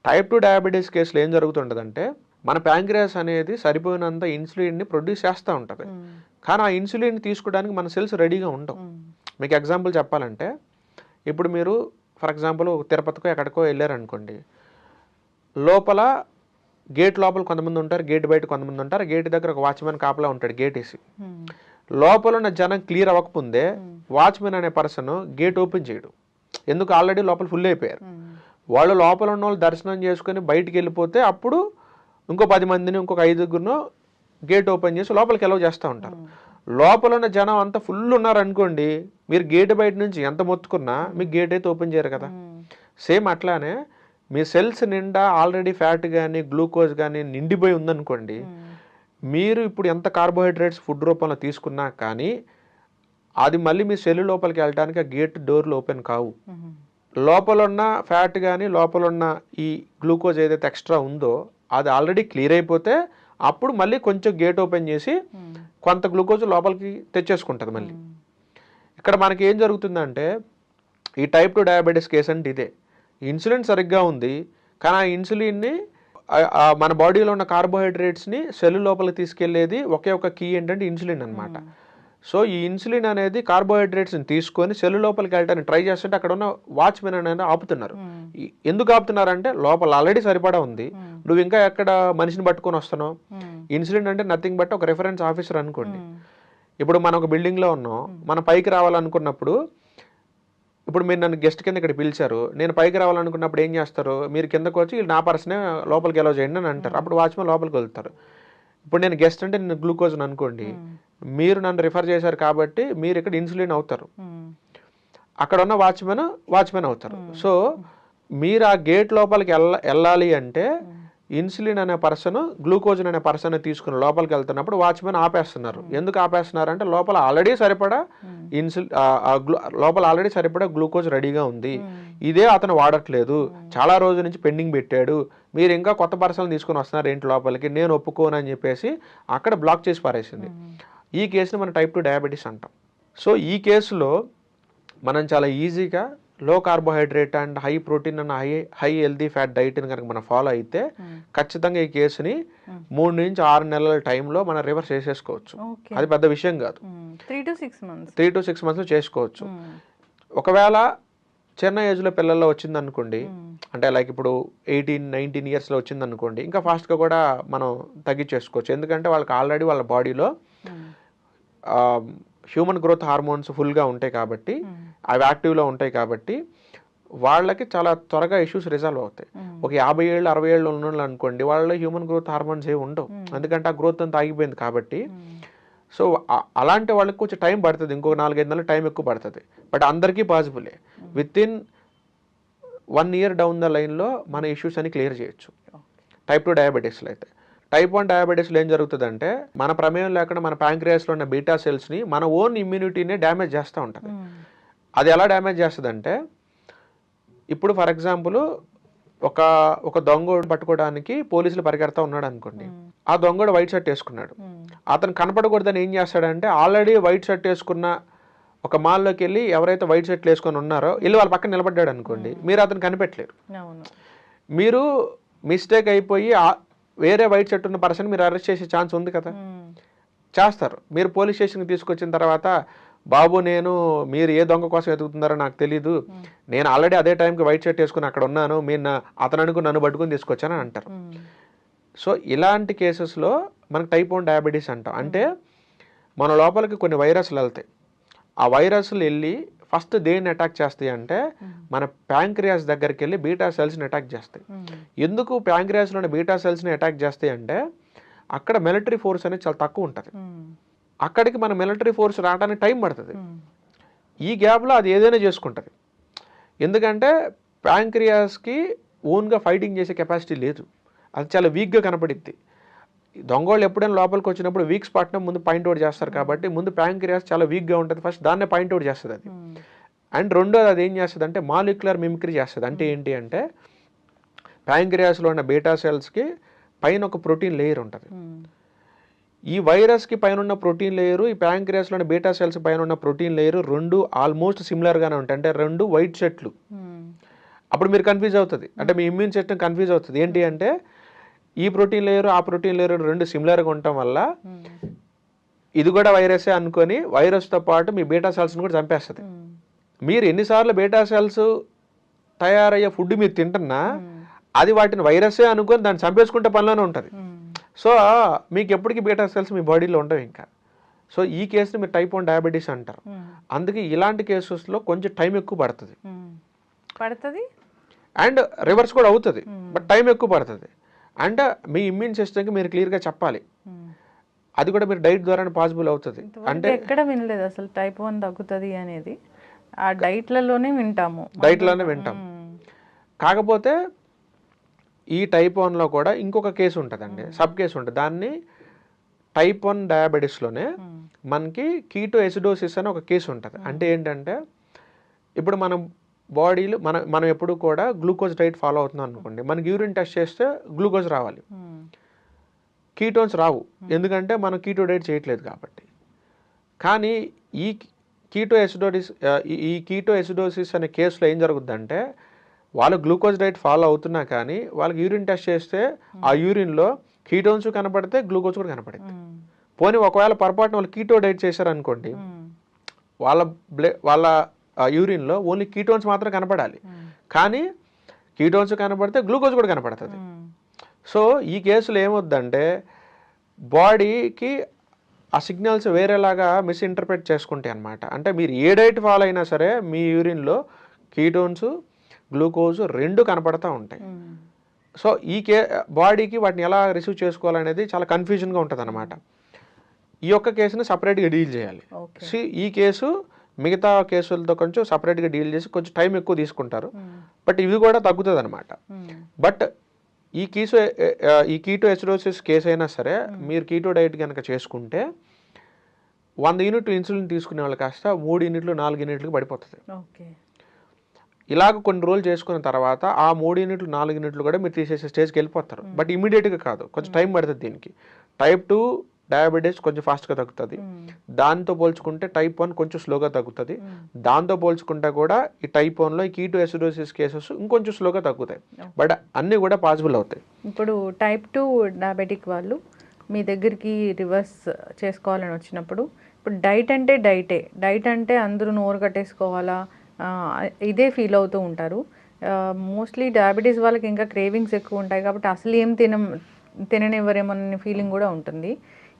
టైప్ 2 డయాబెటీస్ కేసులో ఏం జరుగుతుంటుందంటే, మన ప్యాంక్రియాస్ అనేది సరిపోయినంత ఇన్సులిన్ని ప్రొడ్యూస్ చేస్తూ ఉంటుంది. కానీ ఆ ఇన్సులిన్ తీసుకోవడానికి మన సెల్స్ రెడీగా ఉండవు. మీకు ఎగ్జాంపుల్ చెప్పాలంటే, ఇప్పుడు మీరు ఫర్ ఎగ్జాంపుల్ తిరుపతికో ఎక్కడికో వెళ్ళారనుకోండి, లోపల గేట్ లోపల కొంతమంది ఉంటారు, గేట్ బయట కొంతమంది ఉంటారు. గేట్ దగ్గర ఒక వాచ్మెన్ కాపలా ఉంటాడు గేట్ వేసి. లోపల ఉన్న జనం క్లియర్ అవ్వకముందే వాచ్మెన్ అనే పర్సన్ గేట్ ఓపెన్ చేయడు. ఎందుకు? ఆల్రెడీ లోపల ఫుల్ అయిపోయారు. వాళ్ళు లోపల ఉన్న వాళ్ళు దర్శనం చేసుకుని బయటికి వెళ్ళిపోతే అప్పుడు ఇంకో 10 మందిని, ఇంకొక 5గురినో గేట్ ఓపెన్ చేసి లోపలికి ఎలవ్ చేస్తూ ఉంటారు. లోపల ఉన్న జనం అంతా ఫుల్ ఉన్నారనుకోండి, మీరు గేట్ బయట నుంచి ఎంత మొత్తుకున్నా మీకు గేట్ అయితే ఓపెన్ చేయరు కదా. సేమ్ అట్లానే మీ సెల్స్ నిండా ఆల్రెడీ ఫ్యాట్ కానీ గ్లూకోజ్ కానీ నిండిపోయి ఉందనుకోండి, మీరు ఇప్పుడు ఎంత కార్బోహైడ్రేట్స్ ఫుడ్ రూపంలో తీసుకున్నా కానీ అది మళ్ళీ మీ సెల్ లోపలికి వెళ్ళడానికి ఆ గేట్ డోర్లు ఓపెన్ కావు. లోపల ఉన్న ఫ్యాట్ కానీ లోపల ఉన్న ఈ గ్లూకోజ్ ఏదైతే ఎక్స్ట్రా ఉందో అది ఆల్రెడీ క్లియర్ అయిపోతే అప్పుడు మళ్ళీ కొంచెం గేట్ ఓపెన్ చేసి కొంత గ్లూకోజ్ లోపలికి తెచ్చేసుకుంటుంది మళ్ళీ. ఇక్కడ మనకి ఏం జరుగుతుందంటే, ఈ టైప్ 2 డయాబెటీస్ కేసు అంటే ఇదే. ఇన్సులిన్ సరిగ్గా ఉంది, కానీ ఆ ఇన్సులిన్ని మన బాడీలో ఉన్న కార్బోహైడ్రేట్స్ని సెల్ లోపలికి తీసుకెళ్లేది ఒకే ఒక కీ ఏంటంటే ఇన్సులిన్ అనమాట. సో ఈ ఇన్సులిన్ అనేది కార్బోహైడ్రేట్స్ని తీసుకొని సెల్ లోపలికి వెళ్ళడానికి ట్రై చేస్తుంటే అక్కడ ఉన్న వాచ్మెన్ అనేది ఆపుతున్నారు. ఎందుకు ఆపుతున్నారంటే, లోపల ఆల్రెడీ సరిపడా ఉంది, నువ్వు ఇంకా ఎక్కడ మనిషిని పట్టుకొని వస్తున్నావు. ఇన్సులిన్ అంటే నథింగ్ బట్ ఒక రిఫరెన్స్ ఆఫీసర్ అనుకోండి. ఇప్పుడు మనం ఒక బిల్డింగ్లో ఉన్నాం, మనం పైకి రావాలనుకున్నప్పుడు, ఇప్పుడు మీరు నన్ను గెస్ట్ కింద ఇక్కడ పిలిచారు, నేను పైకి రావాలనుకున్నప్పుడు ఏం చేస్తారు? మీరు కిందకు వచ్చి నా పర్సనే లోపలికి ఎలా చేయండి అని అంటారు. అప్పుడు వాచ్మెన్ లోపలికి వెళ్తారు. ఇప్పుడు నేను గెస్ట్ అంటే నేను గ్లూకోజ్ అనుకోండి, మీరు నన్ను రిఫర్ చేశారు కాబట్టి మీరు ఇక్కడ ఇన్సులిన్ అవుతారు, అక్కడ ఉన్న వాచ్మెన్ అవుతారు. సో మీరు ఆ గేట్ లోపలికి వెళ్ళాలి అంటే ఇన్సులిన్ అనే పర్సన్ గ్లూకోజ్ అనే పర్సన్ తీసుకుని లోపలికి వెళ్తున్నప్పుడు వాచ్మెన్ ఆపేస్తున్నారు. ఎందుకు ఆపేస్తున్నారు అంటే, లోపల ఆల్రెడీ సరిపడా లోపల ఆల్రెడీ సరిపడా గ్లూకోజ్ రెడీగా ఉంది, ఇదే అతను వాడట్లేదు, చాలా రోజుల నుంచి పెండింగ్ పెట్టాడు, మీరు ఇంకా కొత్త పర్సన్ తీసుకుని వస్తున్నారు ఏంటి లోపలికి, నేను ఒప్పుకోను అని చెప్పేసి అక్కడ బ్లాక్ చేసి పారేసింది. ఈ కేసుని మనం టైప్ 2 డయాబెటీస్ అంటాం. సో ఈ కేసులో మనం చాలా ఈజీగా low carbohydrate and high protein and high healthy fat డైట్ని కనుక మనం ఫాలో అయితే ఖచ్చితంగా ఈ కేసుని 3 నుంచి 6 నెలల టైంలో మనం రివర్స్ చేసేసుకోవచ్చు. అది పెద్ద విషయం కాదు. 3 to 6 months చేసుకోవచ్చు. ఒకవేళ చిన్న ఏజ్లో పిల్లల్లో వచ్చింది అనుకోండి, అంటే లైక్ ఇప్పుడు 18-19 yearsలో వచ్చింది అనుకోండి, ఇంకా ఫాస్ట్గా కూడా మనం తగ్గించేసుకోవచ్చు. ఎందుకంటే వాళ్ళకి ఆల్రెడీ వాళ్ళ బాడీలో హ్యూమన్ గ్రోత్ హార్మోన్స్ ఫుల్గా ఉంటాయి కాబట్టి, అవి యాక్టివ్లో ఉంటాయి కాబట్టి వాళ్ళకి చాలా త్వరగా ఇష్యూస్ రిజాల్వ్ అవుతాయి. ఒక 50 ఏళ్ళు 60 ఏళ్ళు ఉన్న వాళ్ళు అనుకోండి, వాళ్ళలో హ్యూమన్ గ్రోత్ హార్మోన్స్ ఏమి ఉండవు, ఎందుకంటే ఆ గ్రోత్ అంతా ఆగిపోయింది కాబట్టి. సో అలాంటి వాళ్ళకి కొంచెం టైం పడుతుంది, ఇంకొక 4-5 నెలలు టైం ఎక్కువ పడుతుంది. బట్ అందరికీ పాసిబులే. Within 1 year down the లైన్లో మన ఇష్యూస్ అని క్లియర్ చేయొచ్చు. టైప్ 2 డయాబెటీస్లో అయితే. టైప్ 1 డయాబెటీస్లో ఏం జరుగుతుందంటే, మన ప్రమేయం లేకుండా మన ప్యాంక్రియాస్లో ఉన్న బీటా సెల్స్ని మన ఓన్ ఇమ్యూనిటీని డ్యామేజ్ చేస్తూ ఉంటుంది. అది ఎలా డ్యామేజ్ చేస్తుందంటే, ఇప్పుడు ఫర్ ఎగ్జాంపుల్ ఒక దొంగోడు పట్టుకోవడానికి పోలీసులు పరిగెడతా ఉన్నాడు అనుకోండి, ఆ దొంగోడు వైట్ షర్ట్ వేసుకున్నాడు. అతను కనపడకూడదని ఏం చేస్తాడంటే, ఆల్రెడీ వైట్ షర్ట్ వేసుకున్న ఒక మాల్లోకి వెళ్ళి ఎవరైతే వైట్ షర్ట్లు వేసుకొని ఉన్నారో వెళ్ళి వాళ్ళ పక్కన నిలబడ్డాడు అనుకోండి, మీరు అతను కనిపెట్టలేరు. మీరు మిస్టేక్ అయిపోయి వేరే వైట్ షర్ట్ ఉన్న పర్సన్ మీరు అరెస్ట్ చేసే ఛాన్స్ ఉంది కదా, చేస్తారు. మీరు పోలీస్ స్టేషన్కి తీసుకొచ్చిన తర్వాత, బాబు మీరు ఏ దొంగ కోసం వెతుకుతున్నారో నాకు తెలీదు, నేను ఆల్రెడీ అదే టైంకి వైట్ షర్ట్ వేసుకుని అక్కడ ఉన్నాను, మీరు అతను అనుకుని నన్ను పట్టుకుని తీసుకొచ్చానని అంటారు. సో ఇలాంటి కేసెస్లో మనకు టైప్ 1 డయాబెటీస్ అంటాం. అంటే మన లోపలికి కొన్ని వైరస్లు వెళ్తాయి, ఆ వైరస్లు వెళ్ళి ఫస్ట్ దేన్ని అటాక్ చేస్తాయి అంటే మన ప్యాంక్రియాస్ దగ్గరికి వెళ్ళి బీటా సెల్స్ని అటాక్ చేస్తాయి. ఎందుకు ప్యాంక్రియాస్లోని బీటా సెల్స్ని అటాక్ చేస్తాయి అంటే అక్కడ మిలిటరీ ఫోర్స్ అనేది చాలా తక్కువ ఉంటుంది. అక్కడికి మన మిలిటరీ ఫోర్స్ రావడానికి టైం పడుతుంది. ఈ గ్యాప్లో అది ఏదైనా చేసుకుంటుంది. ఎందుకంటే ప్యాంక్రియాస్కి ఓన్గా ఫైటింగ్ చేసే కెపాసిటీ లేదు, అది చాలా వీక్గా కనపడిద్ది. దొంగోళ్ళు ఎప్పుడైనా లోపలికి వచ్చినప్పుడు వీక్ స్పాట్నే ముందు పాయింట్అవుట్ చేస్తారు కాబట్టి ముందు ప్యాంక్రియాస్ చాలా వీక్గా ఉంటుంది, ఫస్ట్ దాన్నే పాయింట్అవుట్ చేస్తుంది అది. అండ్ రెండోది అది ఏం చేస్తుంది అంటే మాలిక్యులర్ మిమిక్రీ చేస్తుంది. అంటే ఏంటి అంటే ప్యాంక్రియాస్లో ఉన్న బీటా సెల్స్కి పైన ఒక ప్రోటీన్ లేయర్ ఉంటుంది. ఈ వైరస్కి పైన ఉన్న ప్రోటీన్ లేయరు, ఈ ప్యాంక్రియాస్లోని బీటా సెల్స్ పైన ఉన్న ప్రోటీన్ లేయరు రెండు ఆల్మోస్ట్ సిమిలర్గానే ఉంటాయి. అంటే రెండు వైట్ సెట్లు. అప్పుడు మీరు కన్ఫ్యూజ్ అవుతుంది, అంటే మీ ఇమ్యూన్ సిస్టమ్ కన్ఫ్యూజ్ అవుతుంది. ఏంటి అంటే ఈ ప్రోటీన్ లేయరు ఆ ప్రోటీన్ లేయరు రెండు సిమిలర్గా ఉండటం వల్ల ఇది కూడా వైరసే అనుకొని వైరస్తో పాటు మీ బీటా సెల్స్ని కూడా చంపేస్తుంది. మీరు ఎన్నిసార్లు బీటా సెల్స్ తయారయ్యే ఫుడ్ మీరు తింటున్నా అది వాటిని వైరసే అనుకొని దాన్ని చంపేసుకుంటే పనిలోనే ఉంటుంది. సో మీకు ఎప్పటికీ బీటా సెల్స్ మీ బాడీలో ఉండవు ఇంకా. సో ఈ కేసుని మీరు టైప్ 1 డయాబెటీస్ అంటారు. అందుకే ఇలాంటి కేసెస్లో కొంచెం టైం ఎక్కువ పడుతుంది అండ్ రివర్స్ కూడా అవుతుంది, బట్ టైం ఎక్కువ పడుతుంది. అండ్ మీ ఇమ్యూన్ సిస్టమ్కి మీరు క్లియర్గా చెప్పాలి, అది కూడా మీరు డైట్ ద్వారానే పాసిబుల్ అవుతుంది. అంటే ఎక్కడ వినలేదు అసలు టైప్ 1 తగ్గుతుంది అనేది, ఆ డైట్లలోనే వింటాము. కాకపోతే ఈ టైప్ 1లో కూడా ఇంకొక కేసు ఉంటుందండి, సబ్ కేసు ఉంటుంది. దాన్ని టైప్ 1 డయాబెటీస్లోనే మనకి కీటో ఎసిడోసిస్ అని ఒక కేసు ఉంటుంది. అంటే ఏంటంటే ఇప్పుడు మనం బాడీలో మనం ఎప్పుడు కూడా గ్లూకోజ్ డైట్ ఫాలో అవుతున్నాం అనుకోండి, మనకి యూరిన్ టెస్ట్ చేస్తే గ్లూకోజ్ రావాలి, కీటోన్స్ రావు, ఎందుకంటే మనం కీటో డైట్ చేయట్లేదు కాబట్టి. కానీ ఈ కీటో ఎసిడోసిస్ అనే కేసులో ఏం జరుగుద్దంటే వాళ్ళు గ్లూకోజ్ డైట్ ఫాలో అవుతున్నా కానీ వాళ్ళకి యూరిన్ టెస్ట్ చేస్తే ఆ యూరిన్లో కీటోన్స్ కనపడితే గ్లూకోజ్ కూడా కనపడుతుంది. పోనీ ఒకవేళ పొరపాటున వాళ్ళు కీటో డైట్ చేశారనుకోండి, వాళ్ళ యూరిన్లో ఓన్లీ కీటోన్స్ మాత్రం కనపడాలి, కానీ కీటోన్స్ కనపడితే గ్లూకోజ్ కూడా కనపడుతుంది. సో ఈ కేసులో ఏమవుద్దంటే బాడీకి ఆ సిగ్నల్స్ వేరేలాగా మిస్ఇంటర్ప్రెట్ చేసుకుంటాయి అన్నమాట. అంటే మీరు ఏ డైట్ ఫాలో అయినా సరే మీ యూరిన్లో కీటోన్స్ గ్లూకోజ్ రెండు కనపడతా ఉంటాయి. సో ఈ బాడీకి వాటిని ఎలా రిసీవ్ చేసుకోవాలనేది చాలా కన్ఫ్యూజన్గా ఉంటుంది అన్నమాట. ఈ యొక్క కేసుని సపరేట్గా డీల్ చేయాలి. ఈ కేసు మిగతా కేసులతో కొంచెం సపరేట్గా డీల్ చేసి కొంచెం టైం ఎక్కువ తీసుకుంటారు, బట్ ఇవి కూడా తగ్గుతుంది అనమాట. బట్ ఈ కీటో ఎసిడోసిస్ కేసు అయినా సరే మీరు కీటో డైట్ కనుక చేసుకుంటే 100 యూనిట్లు ఇన్సులిన్ తీసుకునే వాళ్ళు కాస్త 3 యూనిట్లు 4 యూనిట్లకు పడిపోతుంది. ఇలాగ కొన్ని రోజులు చేసుకున్న తర్వాత ఆ 3 యూనిట్లు 4 యూనిట్లు కూడా మీరు తీసేసే స్టేజ్కి వెళ్ళిపోతారు. బట్ ఇమీడియట్గా కాదు, కొంచెం టైం పడుతుంది దీనికి. టైప్ 2 డయాబెటీస్ కొంచెం ఫాస్ట్గా తగ్గుతుంది, దాంతో పోల్చుకుంటే టైప్ 1 కొంచెం స్లోగా తగ్గుతుంది. దాంతో పోల్చుకుంటే కూడా ఈ టైప్ 1లో ఈ కీటో ఎసిడోసిస్ కేసెస్ ఇంకొంచెం స్లోగా తగ్గుతాయి, బట్ అన్నీ కూడా పాసిబుల్ అవుతాయి. ఇప్పుడు టైప్ 2 డయాబెటిక్ వాళ్ళు మీ దగ్గరికి రివర్స్ చేసుకోవాలని వచ్చినప్పుడు ఇప్పుడు డైట్ అంటే డైట్ అంటే అందరూ నోరు కట్టేసుకోవాలా ఇదే ఫీల్ అవుతూ ఉంటారు. మోస్ట్లీ డయాబెటీస్ వాళ్ళకి ఇంకా క్రేవింగ్స్ ఎక్కువ ఉంటాయి కాబట్టి అసలు ఏం తిననివ్వరేమోననే ఫీలింగ్ కూడా ఉంటుంది.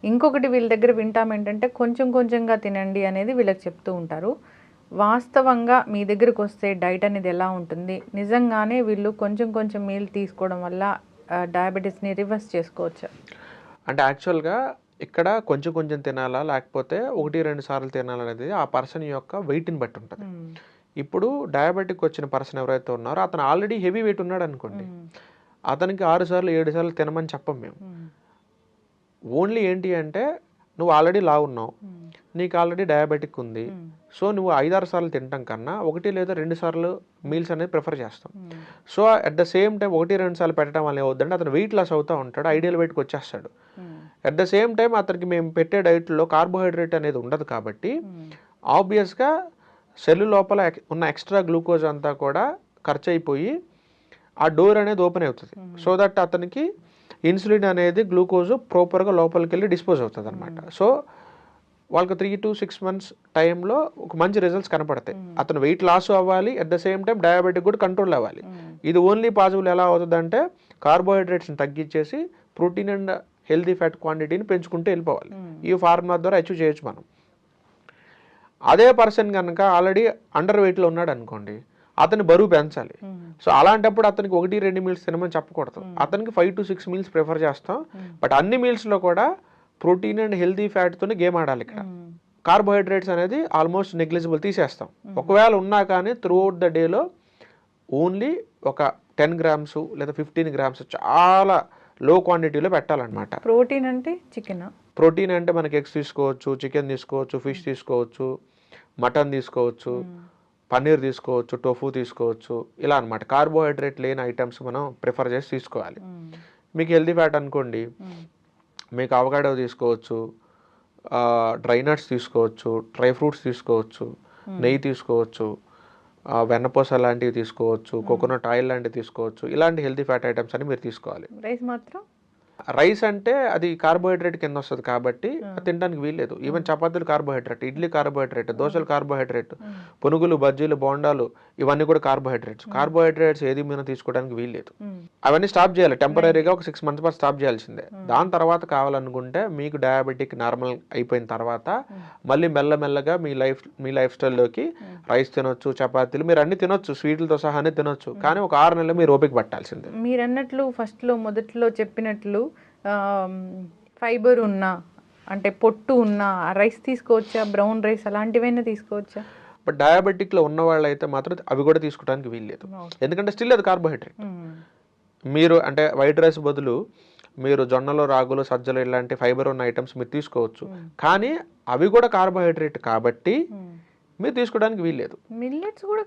ఇంకొకటి వీళ్ళ దగ్గర వింటాం ఏంటంటే కొంచెంగా తినండి అనేది వీళ్ళకి చెప్తూ ఉంటారు. వాస్తవంగా మీ దగ్గరకు వస్తే డైట్ అనేది ఎలా ఉంటుంది, నిజంగానే వీళ్ళు కొంచెం మీల్ తీసుకోవడం వల్ల డయాబెటీస్ని రివర్స్ చేసుకోవచ్చా? అంటే యాక్చువల్గా ఇక్కడ కొంచెం తినాలా లేకపోతే 1-2 సార్లు తినాలనేది ఆ పర్సన్ యొక్క వెయిట్ని బట్టి ఉంటుంది. ఇప్పుడు డయాబెటిక్ వచ్చిన పర్సన్ ఎవరైతే ఉన్నారో అతను ఆల్రెడీ హెవీ వెయిట్ ఉన్నాడు అనుకోండి, అతనికి 6 సార్లు 7 సార్లు తినమని చెప్పం మేము. ఓన్లీ ఏంటి అంటే నువ్వు ఆల్రెడీ లావు ఉన్నావు, నీకు ఆల్రెడీ డయాబెటిక్ ఉంది, సో నువ్వు 5-6 సార్లు తినటం కన్నా 1 లేదా 2 సార్లు మీల్స్ అనేది ప్రిఫర్ చేస్తాం. So at the same time 1-2 సార్లు పెట్టడం వల్ల ఏమవుతుందంటే అతను వెయిట్ లాస్ అవుతూ ఉంటాడు, ఐడియల్ వెయిట్కి వచ్చేస్తాడు. అట్ ద సేమ్ టైం అతనికి మేము పెట్టే డైట్లో కార్బోహైడ్రేట్ అనేది ఉండదు కాబట్టి ఆబ్వియస్గా సెల్ లోపల ఉన్న ఎక్స్ట్రా గ్లూకోజ్ అంతా కూడా ఖర్చు అయిపోయి ఆ డోర్ అనేది ఓపెన్ అవుతుంది. సో దట్ అతనికి ఇన్సులిన్ అనేది గ్లూకోజ్ ప్రాపర్గా లోపలికి వెళ్ళి డిస్పోజ్ అవుతుంది అనమాట. సో వాళ్ళకి 3 to 6 months టైంలో ఒక మంచి రిజల్ట్స్ కనపడతాయి. అతను వెయిట్ లాస్ అవ్వాలి, at the same time diabetic కూడా కంట్రోల్ అవ్వాలి. ఇది ఓన్లీ పాసిబుల్ ఎలా అవుతుందంటే కార్బోహైడ్రేట్స్ని తగ్గించేసి ప్రోటీన్ అండ్ హెల్దీ ఫ్యాట్ క్వాంటిటీని పెంచుకుంటూ వెళ్ళిపోవాలి. ఈ ఫార్ములా ద్వారా అచీవ్ చేయొచ్చు మనం. అదే పర్సన్ కనుక ఆల్రెడీ అండర్ వెయిట్లో ఉన్నాడు అనుకోండి, అతని బరువు పెంచాలి. సో అలాంటప్పుడు అతనికి 1-2 మీల్స్ తినమని చెప్పకూడదు, అతనికి 5 to 6 మీల్స్ ప్రిఫర్ చేస్తాం. బట్ అన్ని మీల్స్లో కూడా ప్రోటీన్ అండ్ హెల్తీ ఫ్యాట్తోనే గేమ్ ఆడాలి. ఇక్కడ కార్బోహైడ్రేట్స్ అనేది ఆల్మోస్ట్ నెగ్లిజిబుల్ తీసేస్తాం. ఒకవేళ ఉన్నా కానీ త్రూఅవుట్ ద డేలో ఓన్లీ ఒక 10 grams లేదా 15 grams చాలా లో క్వాంటిటీలో పెట్టాలన్నమాట. ప్రోటీన్ అంటే చికెన్, ప్రోటీన్ అంటే మనకి ఎగ్స్ తీసుకోవచ్చు, చికెన్ తీసుకోవచ్చు, ఫిష్ తీసుకోవచ్చు, మటన్ తీసుకోవచ్చు, పన్నీర్ తీసుకోవచ్చు, టోఫు తీసుకోవచ్చు, ఇలా అనమాట. కార్బోహైడ్రేట్ లేని ఐటమ్స్ మనం ప్రిఫర్ చేసి తీసుకోవాలి. మీకు హెల్తీ ఫ్యాట్ అనుకోండి, మీకు అవకాడో తీసుకోవచ్చు, డ్రై నట్స్ తీసుకోవచ్చు, డ్రై ఫ్రూట్స్ తీసుకోవచ్చు, నెయ్యి తీసుకోవచ్చు, వెన్నపూస లాంటివి తీసుకోవచ్చు, కోకోనట్ ఆయిల్ లాంటివి తీసుకోవచ్చు. ఇలాంటి హెల్తీ ఫ్యాట్ ఐటమ్స్ అని మీరు తీసుకోవాలి. రైస్ మాత్రం రైస్ అంటే అది కార్బోహైడ్రేట్ కింద వస్తుంది కాబట్టి తినడానికి వీల్లేదు. ఈవెన్ చపాతీలు కార్బోహైడ్రేట్, ఇడ్లీ కార్బోహైడ్రేట్, దోశలు కార్బోహైడ్రేట్, పునుగులు, బజ్జీలు, బోండాలు ఇవన్నీ కూడా కార్బోహైడ్రేట్స్. కార్బోహైడ్రేట్స్ ఏది మనం తీసుకోవడానికి వీల్లేదు. అవన్నీ స్టాప్ చేయాలి టెంపరీగా, ఒక 6 months పాటు స్టాప్ చేయాల్సిందే. దాని తర్వాత కావాలనుకుంటే మీకు డయాబెటిక్ నార్మల్ అయిపోయిన తర్వాత మళ్ళీ మెల్లమెల్లగా మీ లైఫ్ స్టైల్లోకి రైస్ తినొచ్చు, చపాతీలు మీరు అన్ని తినొచ్చు, స్వీట్లతో సహానే తినొచ్చు. కానీ ఒక 6 నెలలు మీరు ఓపిక పట్టాల్సిందే. మీరు అన్నట్లు మొదట్లో చెప్పినట్లు ఫైబర్ ఉన్న అంటే పొట్టు ఉన్న రైస్ తీసుకోవచ్చా, బ్రౌన్ రైస్ అలాంటివైనా తీసుకోవచ్చా? బట్ డయాబెటిక్లో ఉన్న వాళ్ళు అయితే మాత్రం అవి కూడా తీసుకోవడానికి వీల్లేదు, ఎందుకంటే స్టిల్ అది కార్బోహైడ్రేట్. మీరు అంటే వైట్ రైస్ బదులు మీరు జొన్నలు, రాగులు, సజ్జలు ఇలాంటి ఫైబర్ ఉన్న ఐటమ్స్ మీరు తీసుకోవచ్చు, కానీ అవి కూడా కార్బోహైడ్రేట్ కాబట్టి మీరు తీసుకోవడానికి వీల్లేదు. మిల్లెట్స్ కూడా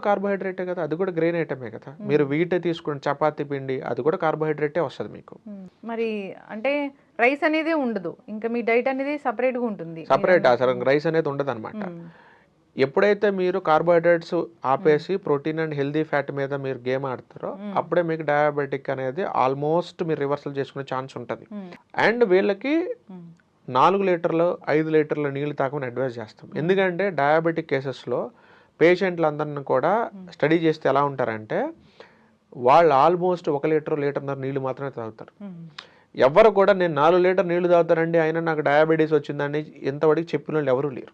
కార్బోహైడ్రేటే కదా, అది కూడా గ్రెయిన్ ఐటమే కదా. మీరు వీటే తీసుకుని చపాతీ పిండి అది కూడా కార్బోహైడ్రేటే వస్తుంది మీకు. మరి అంటే రైస్ అనేది ఉండదు, ఇంకా మీ డైట్ అనేది సపరేట్గా ఉంటుంది. సపరేట్ అసలు రైస్ అనేది ఉండదు అనమాట. ఎప్పుడైతే మీరు కార్బోహైడ్రేట్స్ ఆపేసి ప్రోటీన్ అండ్ హెల్దీ ఫ్యాట్ మీద మీరు గేమ్ ఆడతారో అప్పుడే మీకు డయాబెటిక్ అనేది ఆల్మోస్ట్ మీరు రివర్సల్ చేసుకునే ఛాన్స్ ఉంటుంది. అండ్ వీళ్ళకి 4 లీటర్లు 5 లీటర్ల నీళ్ళు తాగమని అడ్వైజ్ చేస్తాం. ఎందుకంటే డయాబెటిక్ కేసెస్లో పేషెంట్లందరిని కూడా స్టడీ చేస్తే ఎలా ఉంటారంటే వాళ్ళు ఆల్మోస్ట్ 1 లీటర్, 1.5 నీళ్ళు మాత్రమే తాగుతారు. ఎవరు కూడా నేను 4 లీటర్ నీళ్లు తాగుతానండి అయినా నాకు డయాబెటీస్ వచ్చిందని ఎంతవరకు చెప్పిన వాళ్ళు ఎవరూ లేరు.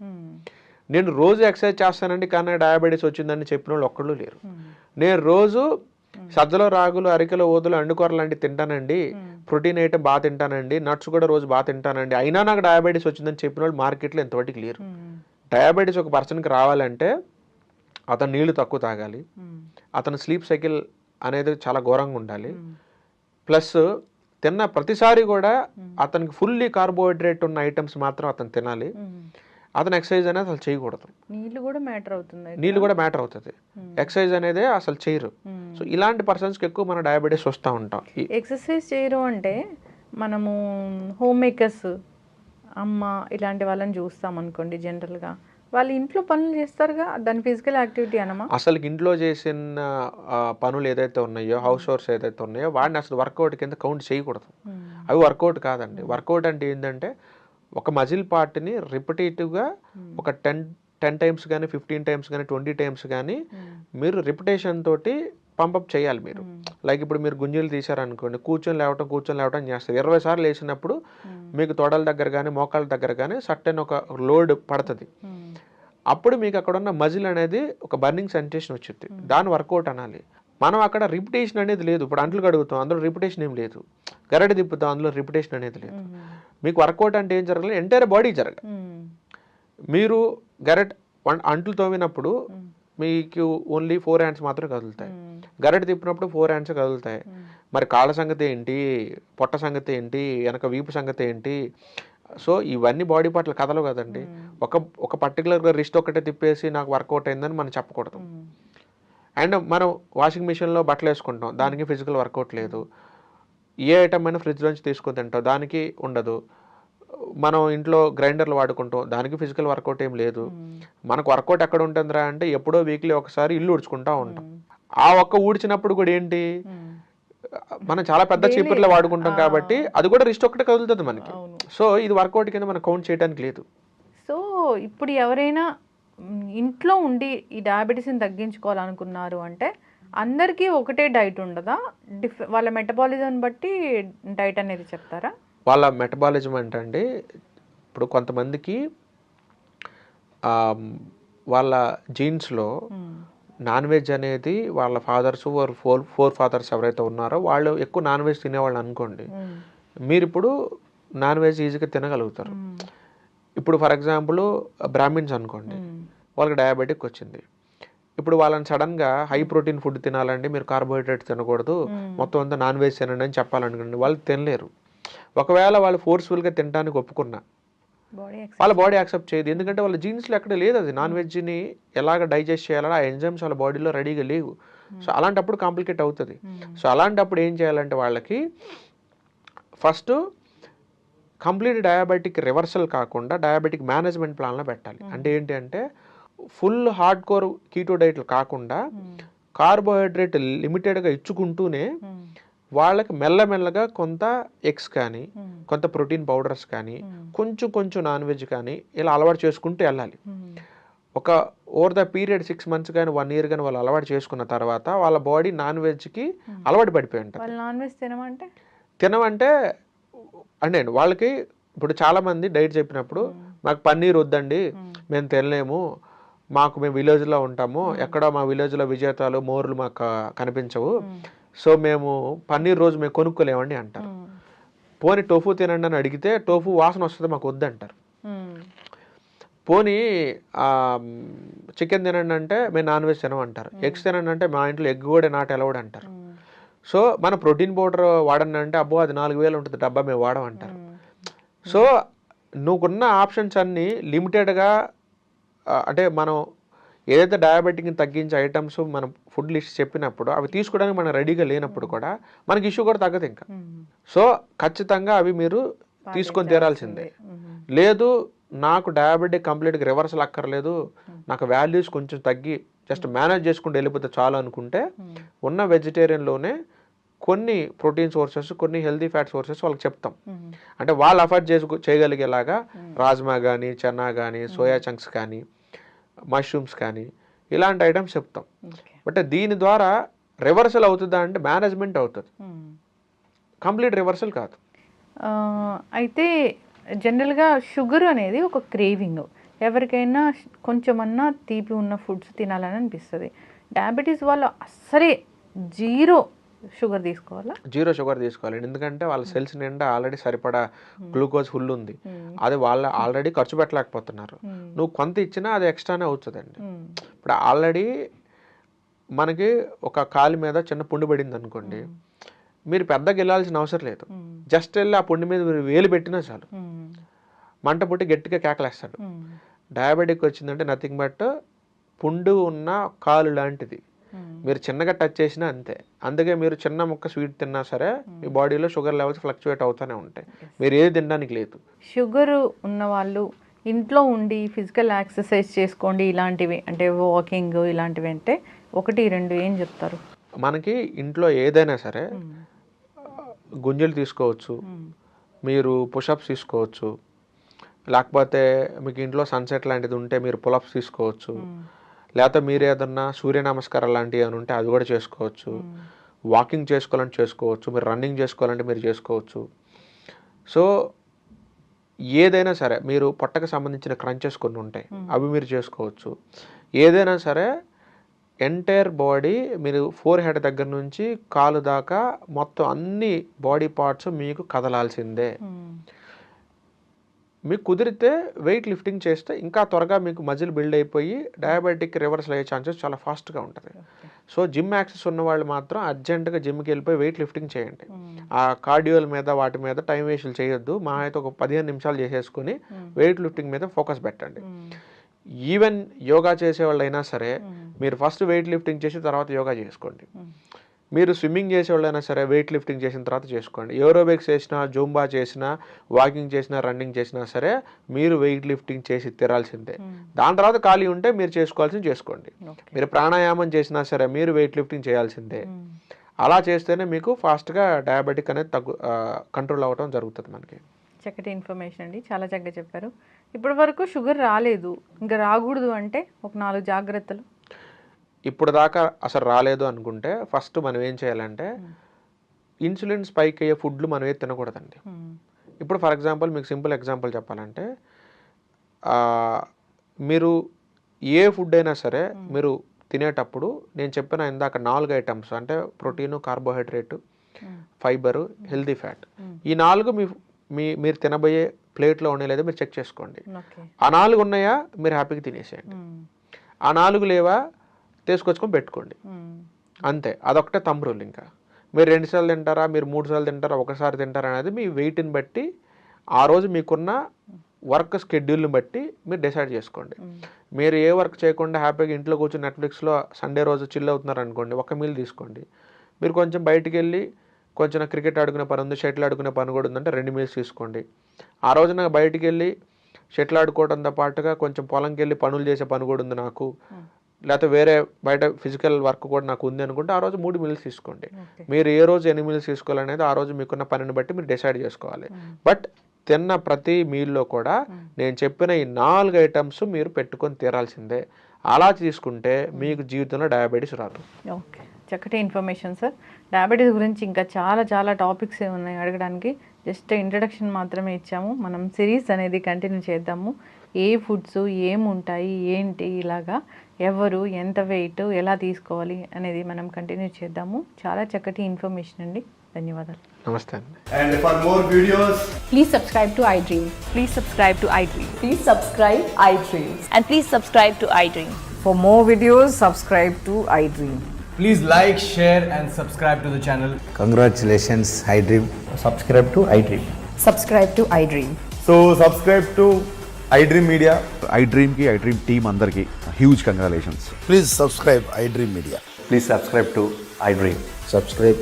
నేను రోజు ఎక్సర్సైజ్ చేస్తానండి కానీ డయాబెటీస్ వచ్చిందని చెప్పిన వాళ్ళు ఒక్కళ్ళు లేరు. నేను రోజు సజ్జలో, రాగులు, అరికెలు, ఓదులు, అండుకూరలు లాంటివి తింటానండి, ప్రోటీన్ ఐటమ్ బాగా తింటానండి, నట్స్ కూడా రోజు బాగా తింటానండి అయినా నాకు డయాబెటీస్ వచ్చిందని చెప్పిన వాళ్ళు మార్కెట్లో ఎంతవరకు లేరు. డయాబెటీస్ ఒక పర్సన్కి రావాలంటే అతను నీళ్లు తక్కువ తాగాలి, అతను స్లీప్ సైకిల్ అనేది చాలా ఘోరంగా ఉండాలి, ప్లస్ తిన్న ప్రతిసారి కూడా అతనికి ఫుల్లీ కార్బోహైడ్రేట్ ఉన్న ఐటమ్స్ మాత్రం అతను తినాలి. అతను ఎక్సర్సైజ్ అనేది అసలు చేయకూడదు. నీళ్ళు కూడా మ్యాటర్ అవుతుంది. ఎక్సర్సైజ్ అనేది అసలు చేయరు. సో ఇలాంటి పర్సన్స్కి ఎక్కువ మన డయాబెటీస్ వస్తూ ఉంటాం. ఎక్సర్సైజ్ చేయరు అంటే మనము హోమ్ మేకర్స్, అమ్మ ఇలాంటి వాళ్ళని చూస్తాం అనుకోండి, జనరల్గా వాళ్ళు ఇంట్లో పనులు చేస్తారుగా, దాని ఫిజికల్ యాక్టివిటీ అనమా? అసలు ఇంట్లో చేసిన పనులు ఏదైతే ఉన్నాయో, హౌస్ హోర్స్ ఏదైతే ఉన్నాయో వాటిని అసలు వర్కౌట్ కింద కౌంట్ చేయకూడదు. అవి వర్కౌట్ కాదండి. వర్కౌట్ అంటే ఏంటంటే ఒక మజిల్ పార్ట్ని రిపిటేటివ్గా ఒక 10 times కానీ 15 times కానీ 20 times కానీ మీరు రిపిటేషన్ తోటి పంపప్ చేయాలి. మీరు లైక్ ఇప్పుడు మీరు గుంజీలు తీశారనుకోండి, కూర్చొని లేవటం చేస్తారు. 20 సార్లు వేసినప్పుడు మీకు తొడల దగ్గర కానీ మోకాళ్ళ దగ్గర కానీ సర్టెన్ ఒక లోడ్ పడుతుంది. అప్పుడు మీకు అక్కడ ఉన్న మజిల్ అనేది ఒక బర్నింగ్ సెన్సేషన్ వచ్చింది, దాని వర్కౌట్ అనాలి. మనం అక్కడ రిపిటేషన్ అనేది లేదు. ఇప్పుడు అంట్లు కడుగుతాం, అందులో రిపిటేషన్ ఏం లేదు. గరటి తిప్పుతాం, అందులో రిపిటేషన్ అనేది లేదు. మీకు వర్కౌట్ అంటే ఏం జరగాలి, ఎంటైర్ బాడీ జరగాలి. మీరు అంట్లు తోమినప్పుడు మీకు ఓన్లీ 4 hands మాత్రమే కదులుతాయి, గరటి తిప్పినప్పుడు 4 hands కదులుతాయి. మరి కాళ్ళ సంగతి ఏంటి, పొట్ట సంగతి ఏంటి, వెనక వీపు సంగతి ఏంటి? సో ఇవన్నీ బాడీ పార్ట్లు కదలవు కదండి. ఒక పర్టికులర్గా రిస్ట్ ఒకటే తిప్పేసి నాకు వర్కౌట్ అయిందని మనం చెప్పకూడదు. అండ్ మనం వాషింగ్ మిషన్లో బట్టలు వేసుకుంటాం, దానికి ఫిజికల్ వర్కౌట్ లేదు. ఏ ఐటమ్ అయినా ఫ్రిడ్జ్ నుంచి తీసుకొని తింటాం, దానికి ఉండదు. మనం ఇంట్లో గ్రైండర్లు వాడుకుంటాం, దానికి ఫిజికల్ వర్కౌట్ ఏం లేదు. మనకు వర్కౌట్ ఎక్కడ ఉంటుందిరా అంటే ఎప్పుడో వీక్లీ ఒకసారి ఇల్లు ఊడ్చుకుంటా ఉంటాం. ఆ ఒక్క ఊడ్చినప్పుడు కూడా ఏంటి, మనం చాలా పెద్ద చీపుర్లో వాడుకుంటాం కాబట్టి అది కూడా రిస్ట్ ఒకటే కదులుతుంది మనకి. సో ఇది వర్కౌట్ కింద మనం కౌంట్ చేయడానికి లేదు. సో ఇప్పుడు ఎవరైనా ఇంట్లో ఉండి ఈ డయాబెటీస్ని తగ్గించుకోవాలనుకున్నారు అంటే అందరికీ ఒకటే డైట్ ఉండదా? వాళ్ళ మెటబాలిజం బట్టి డైట్ అనేది చెప్తారా? వాళ్ళ మెటబాలిజం అంటే అండి, ఇప్పుడు కొంతమందికి వాళ్ళ జీన్స్లో నాన్ వెజ్ అనేది వాళ్ళ ఫాదర్స్ ఫోర్ ఫాదర్స్ ఎవరైతే ఉన్నారో వాళ్ళు ఎక్కువ నాన్ వెజ్ తినేవాళ్ళు అనుకోండి, మీరు ఇప్పుడు నాన్ వెజ్ ఈజీగా తినగలుగుతారు. ఇప్పుడు ఫర్ ఎగ్జాంపుల్ బ్రాహ్మిన్స్ అనుకోండి, వాళ్ళకి డయాబెటిక్ వచ్చింది. ఇప్పుడు వాళ్ళని సడన్గా హై ప్రోటీన్ ఫుడ్ తినాలండి, మీరు కార్బోహైడ్రేట్ తినకూడదు, మొత్తం అంతా నాన్ వెజ్ తినండి అని చెప్పాలనుకోండి, వాళ్ళు తినలేరు. ఒకవేళ వాళ్ళు ఫోర్స్ఫుల్గా తినడానికి ఒప్పుకున్నా వాళ్ళ బాడీ యాక్సెప్ట్ చేయదు. ఎందుకంటే వాళ్ళ జీన్స్లో ఎక్కడ లేదు అది. నాన్ వెజ్ని ఎలాగ డైజెస్ట్ చేయాలని ఆ ఎంజైమ్స్ వాళ్ళ బాడీలో రెడీగా లేవు. సో అలాంటప్పుడు కాంప్లికేట్ అవుతుంది. సో అలాంటప్పుడు ఏం చేయాలంటే వాళ్ళకి ఫస్ట్ కంప్లీట్ డయాబెటిక్ రివర్సల్ కాకుండా డయాబెటిక్ మేనేజ్మెంట్ ప్లాన్లో పెట్టాలి. అంటే ఏంటి అంటే ఫుల్ హార్డ్ కోర్ కీటో డైట్లు కాకుండా కార్బోహైడ్రేట్ లిమిటెడ్గా ఇచ్చుకుంటూనే వాళ్ళకి మెల్లమెల్లగా కొంత ఎగ్స్ కానీ కొంత ప్రోటీన్ పౌడర్స్ కానీ కొంచెం కొంచెం నాన్ వెజ్ కానీ ఇలా అలవాటు చేసుకుంటూ వెళ్ళాలి. ఒక ఓవర్ ద పీరియడ్ 6 months కానీ 1 year కానీ వాళ్ళు అలవాటు చేసుకున్న తర్వాత వాళ్ళ బాడీ నాన్ వెజ్కి అలవాటు పడిపోయి ఉంటారు. నాన్ వెజ్ తినమంటే అంటే వాళ్ళకి ఇప్పుడు చాలామంది డైట్ చెప్పినప్పుడు మాకు పన్నీర్ వద్దండి, మేము తినలేము, మేము విలేజ్లో ఉంటాము, ఎక్కడో మా విలేజ్లో విజేతాలు మోర్లు మాకు కనిపించవు, సో మేము పన్నీర్ రోజు మేము కొనుక్కోలేమండి అంటారు. పోనీ టోఫు తినండి అని అడిగితే టోఫు వాసన వస్తుంది మాకు వద్దంటారు. పోనీ చికెన్ తినండి అంటే మేము నాన్ వెజ్ తినమంటారు. ఎగ్స్ తినండి అంటే మా ఇంట్లో ఎగ్ కూడా నాట్ అలౌడ్ అంటారు. సో మన ప్రోటీన్ పౌడర్ వాడండి అంటే అబ్బో అది 4,000 ఉంటుంది డబ్బా మేము వాడమంటారు. సో నువ్వుకున్న ఆప్షన్స్ అన్నీ లిమిటెడ్గా అంటే మనం ఏదైతే డయాబెటిక్ని తగ్గించే ఐటమ్స్ మనం ఫుడ్ లిస్ట్ చెప్పినప్పుడు అవి తీసుకోవడానికి మనం రెడీగా లేనప్పుడు కూడా మనకి ఇష్యూ కూడా తగ్గదు ఇంకా. సో ఖచ్చితంగా అవి మీరు తీసుకొని తీరాల్సిందే. లేదు నాకు డయాబెటిక్ కంప్లీట్గా రివర్సల్ అక్కర్లేదు, నాకు వాల్యూస్ కొంచెం తగ్గి జస్ట్ మేనేజ్ చేసుకుంటూ వెళ్ళిపోతే చాలు అనుకుంటే ఉన్న వెజిటేరియన్లోనే కొన్ని ప్రోటీన్ సోర్సెస్ కొన్ని హెల్తీ ఫ్యాట్ సోర్సెస్ వాళ్ళకి చెప్తాం. అంటే వాళ్ళు అఫోర్డ్ చేయగలిగేలాగా రాజ్మా కానీ చెన్నా కానీ సోయా చంక్స్ కానీ మష్రూమ్స్ కానీ ఇలాంటి ఐటమ్స్ చెప్తాం. బట్ దీని ద్వారా రివర్సల్ అవుతుందా అంటే మేనేజ్మెంట్ అవుతుంది, కంప్లీట్ రివర్సల్ కాదు. అయితే జనరల్గా షుగర్ అనేది ఒక క్రేవింగ్, ఎవరికైనా కొంచెమన్నా తీపి ఉన్న ఫుడ్స్ తినాలని అనిపిస్తుంది. డయాబెటీస్ వాళ్ళు అస్సలే జీరో షుగర్ తీసుకోవాలా? జీరో షుగర్ తీసుకోవాలి. ఎందుకంటే వాళ్ళ సెల్స్ నిండా ఆల్రెడీ సరిపడా గ్లూకోజ్ ఫుల్ ఉంది, అది వాళ్ళు ఆల్రెడీ ఖర్చు పెట్టలేకపోతున్నారు. నువ్వు కొంత ఇచ్చినా అది ఎక్స్ట్రానే అవుతుందండి. ఇప్పుడు ఆల్రెడీ మనకి ఒక కాలు మీద చిన్న పుండు పడింది అనుకోండి, మీరు పెద్దగా వెళ్ళాల్సిన అవసరం లేదు, జస్ట్ వెళ్ళి ఆ పుండు మీద మీరు వేలు పెట్టినా చాలు మంట పుట్టి గట్టిగా కేకలేస్తాడు. డయాబెటిక్ వచ్చిందంటే నథింగ్ బట్ పుండు ఉన్న కాలు లాంటిది, మీరు చిన్నగా టచ్ చేసినా అంతే. అందుకే మీరు చిన్న ముక్క స్వీట్ తిన్నా సరే మీ బాడీలో షుగర్ లెవెల్స్ ఫ్లక్చువేట్ అవుతూనే ఉంటాయి, మీరు ఏది తినడానికి లేదు. షుగర్ ఉన్న వాళ్ళు ఇంట్లో ఉండి ఫిజికల్ ఎక్సర్సైజ్ చేసుకోండి ఇలాంటివి, అంటే వాకింగ్ ఇలాంటివి అంటే 1-2 ఏం చెప్తారు? మనకి ఇంట్లో ఏదైనా సరే గుంజలు తీసుకోవచ్చు, మీరు పుషప్స్ తీసుకోవచ్చు, లేకపోతే మీకు ఇంట్లో సన్సెట్ లాంటిది ఉంటే మీరు పులప్స్ తీసుకోవచ్చు, లేకపోతే మీరు ఏదన్నా సూర్య నమస్కారాలు లాంటివి ఏమైనా ఉంటే అది కూడా చేసుకోవచ్చు, వాకింగ్ చేసుకోవాలంటే చేసుకోవచ్చు, మీరు రన్నింగ్ చేసుకోవాలంటే మీరు చేసుకోవచ్చు. సో ఏదైనా సరే మీరు పొట్టకు సంబంధించిన క్రంచెస్ కొన్ని ఉంటాయి అవి మీరు చేసుకోవచ్చు. ఏదైనా సరే ఎంటైర్ బాడీ మీరు ఫోర్ హెడ్ దగ్గర నుంచి కాలు దాకా మొత్తం అన్ని బాడీ పార్ట్స్ మీకు కదలాల్సిందే. మీకు కుదిరితే వెయిట్ లిఫ్టింగ్ చేస్తే ఇంకా త్వరగా మీకు మజిల్ బిల్డ్ అయిపోయి డయాబెటిక్ రివర్సల్ అయ్యే ఛాన్సెస్ చాలా ఫాస్ట్గా ఉంటుంది. సో జిమ్ యాక్సెస్ ఉన్న వాళ్ళు మాత్రం అర్జెంటుగా జిమ్కి వెళ్ళిపోయి వెయిట్ లిఫ్టింగ్ చేయండి. ఆ కార్డియోల మీద వాటి మీద టైం వేస్ట్లు చేయొద్దు, మా అయితే ఒక 15 నిమిషాలు చేసేసుకుని వెయిట్ లిఫ్టింగ్ మీద ఫోకస్ పెట్టండి. ఈవెన్ యోగా చేసేవాళ్ళైనా సరే మీరు ఫస్ట్ వెయిట్ లిఫ్టింగ్ చేసి తర్వాత యోగా చేసుకోండి. మీరు స్విమ్మింగ్ చేసేవాళ్ళైనా సరే వెయిట్ లిఫ్టింగ్ చేసిన తర్వాత చేసుకోండి. ఏరోబిక్స్ చేసినా జూంబా చేసినా వాకింగ్ చేసినా రన్నింగ్ చేసినా సరే మీరు వెయిట్ లిఫ్టింగ్ చేసి తిరాల్సిందే. దాని తర్వాత ఖాళీ ఉంటే మీరు చేసుకోవాల్సింది చేసుకోండి. మీరు ప్రాణాయామం చేసినా సరే మీరు వెయిట్ లిఫ్టింగ్ చేయాల్సిందే. అలా చేస్తేనే మీకు ఫాస్ట్గా డయాబెటిక్ అనేది కంట్రోల్ అవ్వడం జరుగుతుంది. మనకి చక్కటి ఇన్ఫర్మేషన్ అండి, చాలా చక్కగా చెప్పారు. ఇప్పటి వరకు షుగర్ రాలేదు, ఇంకా రాకూడదు అంటే ఒక 4 జాగ్రత్తలు. ఇప్పుడు దాకా అసలు రాలేదు అనుకుంటే ఫస్ట్ మనం ఏం చేయాలంటే ఇన్సులిన్ స్పైక్ అయ్యే ఫుడ్లు మనం ఏది తినకూడదండి. ఇప్పుడు ఫర్ ఎగ్జాంపుల్ మీకు సింపుల్ ఎగ్జాంపుల్ చెప్పాలంటే మీరు ఏ ఫుడ్ అయినా సరే మీరు తినేటప్పుడు నేను చెప్పిన ఇందాక 4 ఐటమ్స్ అంటే protein, carbohydrate, fibre, healthy fat, ఈ 4 మీరు తినబోయే ప్లేట్లో ఉన్నాయి లేదా మీరు చెక్ చేసుకోండి. ఆ 4 ఉన్నాయా మీరు హ్యాపీగా తినేసేయండి. ఆ 4 లేవా తీసుకొచ్చుకొని పెట్టుకోండి, అంతే. అదొకటే థంబ్ రూల్. ఇంకా మీరు 2 సార్లు తింటారా, మీరు 3 సార్లు తింటారా, ఒకసారి తింటారా అనేది మీ వెయిట్ని బట్టి, ఆ రోజు మీకున్న వర్క్ షెడ్యూల్ని బట్టి మీరు డిసైడ్ చేసుకోండి. మీరు ఏ వర్క్ చేయకుండా హ్యాపీగా ఇంట్లో కూర్చొని నెట్ఫ్లిక్స్లో సండే రోజు చిల్ అవుతున్నారు అనుకోండి, ఒక మీల్ తీసుకోండి. మీరు కొంచెం బయటికి వెళ్ళి కొంచెం క్రికెట్ ఆడుకునే పని ఉంది, షటిల్ ఆడుకునే పని కూడా ఉందంటే 2 మీల్స్ తీసుకోండి. ఆ రోజున బయటికి వెళ్ళి షటిల్ ఆడుకోవడంతో పాటుగా కొంచెం పొలంకి వెళ్ళి పనులు చేసే పని కూడా ఉంది నాకు, లేకపోతే వేరే బయట ఫిజికల్ వర్క్ కూడా నాకు ఉంది అనుకుంటే ఆ రోజు 3 మీల్స్ తీసుకోండి. మీరు ఏ రోజు ఎన్ని మీల్స్ తీసుకోవాలనేది ఆ రోజు మీకున్న పనిని బట్టి మీరు డిసైడ్ చేసుకోవాలి. బట్ తిన్న ప్రతి మీల్లో కూడా నేను చెప్పిన ఈ 4 ఐటమ్స్ మీరు పెట్టుకొని తీరాల్సిందే. అలా తీసుకుంటే మీకు జీవితంలో డయాబెటీస్ రాదు. ఓకే, చక్కటి ఇన్ఫర్మేషన్ సార్. డయాబెటీస్ గురించి ఇంకా చాలా చాలా టాపిక్స్ ఉన్నాయి అడగడానికి. జస్ట్ ఇంట్రడక్షన్ మాత్రమే ఇచ్చాము. మనం సిరీస్ అనేది కంటిన్యూ చేద్దాము. ఏ ఫుడ్స్ ఏముంటాయి ఏంటి, ఇలాగా ఎవరు ఎంత వెయిట్ ఎలా తీసుకోవాలి అనేది మనం కంటిన్యూ చేద్దాము. చాలా చక్కటి ఇన్ఫర్మేషన్ అండి. ధన్యవాదాలు. నమస్తే అండి. And for more videos, Please subscribe to iDream. Please subscribe to iDream. Please subscribe iDream. And please subscribe to iDream. For more videos, subscribe to iDream. please like, share and subscribe to the channel. Congratulations, iDream. Subscribe to iDream. Subscribe to iDream. So subscribe to iDream Media. iDream ki iDream team andarki huge congratulations. Please subscribe iDream Media. Please subscribe to iDream. Subscribe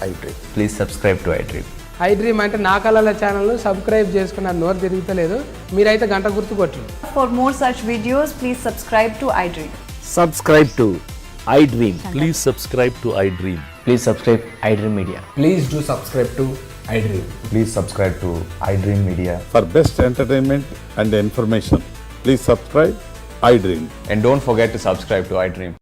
iDream. Please subscribe to iDream. iDream అంటే నా కళల channel subscribe చేసుకున్న నోరు తిరుగుతలేదు, మీరైతే గంట గుర్తు కొట్టండి. For more such videos, please subscribe to iDream. Subscribe to iDream. Please subscribe to iDream. Please subscribe iDream Media. Please do subscribe to iDream. Please subscribe to iDream Media. For best entertainment and information, please subscribe iDream. And don't forget to subscribe to iDream.